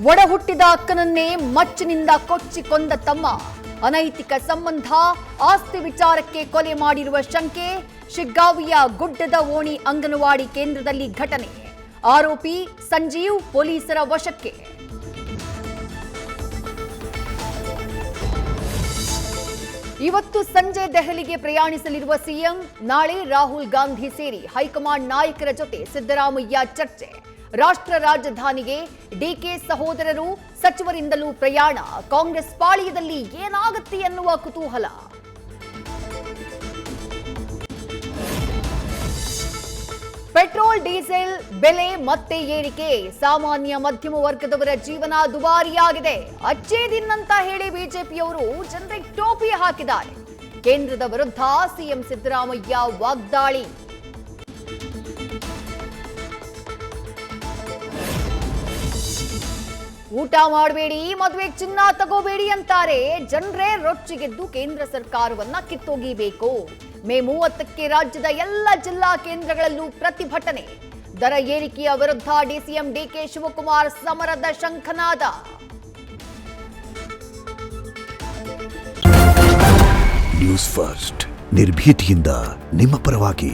ಒಡ ಹುಟ್ಟಿದ ಅಕ್ಕನನ್ನೇ ಮಚ್ಚಿನಿಂದ ಕೊಚ್ಚಿ ಕೊಂದ ತಮ್ಮ, ಅನೈತಿಕ ಸಂಬಂಧ, ಆಸ್ತಿ ವಿಚಾರಕ್ಕೆ ಕೊಲೆ ಮಾಡಿರುವ ಶಂಕೆ. ಶಿಗ್ಗಾವಿಯ ಗುಡ್ಡದ ಓಣಿ ಅಂಗನವಾಡಿ ಕೇಂದ್ರದಲ್ಲಿ ಘಟನೆ. ಆರೋಪಿ ಸಂಜೀವ್ ಪೊಲೀಸರ ವಶಕ್ಕೆ. ಇವತ್ತು ಸಂಜೆ ದೆಹಲಿಗೆ ಪ್ರಯಾಣಿಸಲಿರುವ ಸಿಎಂ. ನಾಳೆ ರಾಹುಲ್ ಗಾಂಧಿ ಸೇರಿ ಹೈಕಮಾಂಡ್ ನಾಯಕರ ಜೊತೆ ಸಿದ್ದರಾಮಯ್ಯ ಚರ್ಚೆ. ರಾಷ್ಟ್ರ ರಾಜಧಾನಿಗೆ ಡಿಕೆ ಸಹೋದರರು, ಸಚಿವರಿಂದಲೂ ಪ್ರಯಾಣ. ಕಾಂಗ್ರೆಸ್ ಪಾಳ್ಯದಲ್ಲಿ ಏನಾಗುತ್ತೆ ಎನ್ನುವ ಕುತೂಹಲ. ಪೆಟ್ರೋಲ್ ಡೀಸೆಲ್ ಬೆಲೆ ಮತ್ತೆ ಏರಿಕೆ. ಸಾಮಾನ್ಯ ಮಧ್ಯಮ ವರ್ಗದವರ ಜೀವನ ದುಬಾರಿಯಾಗಿದೆ. ಅಚ್ಚೇ ದಿನ್ ಅಂತ ಹೇಳಿ ಬಿಜೆಪಿಯವರು ಜನರಿಗೆ ಟೋಪಿ ಹಾಕಿದ್ದಾರೆ. ಕೇಂದ್ರದ ವಿರುದ್ಧ ಸಿಎಂ ಸಿದ್ದರಾಮಯ್ಯ ವಾಗ್ದಾಳಿ. ಊಟ ಮಾಡಬೇಡಿ, ಮದುವೆಗೆ ಚಿನ್ನ ತಗೋಬೇಡಿ ಅಂತಾರೆ. ಜನರೇ ರೊಚ್ಚಿಗೆದ್ದು ಕೇಂದ್ರ ಸರ್ಕಾರವನ್ನ ಕಿತ್ತೊಗಿಬೇಕು. ಮೇ 30ಕ್ಕೆ ರಾಜ್ಯದ ಎಲ್ಲ ಜಿಲ್ಲಾ ಕೇಂದ್ರಗಳಲ್ಲೂ ಪ್ರತಿಭಟನೆ. ದರ ಏರಿಕೆಯ ವಿರುದ್ಧ ಡಿಸಿಎಂ ಡಿಕೆ ಶಿವಕುಮಾರ್ ಸಮರದ ಶಂಖನಾದ. ನ್ಯೂಸ್ ಫಸ್ಟ್, ನಿರ್ಭೀತಿಯಿಂದ ನಿಮ್ಮ ಪರವಾಗಿ.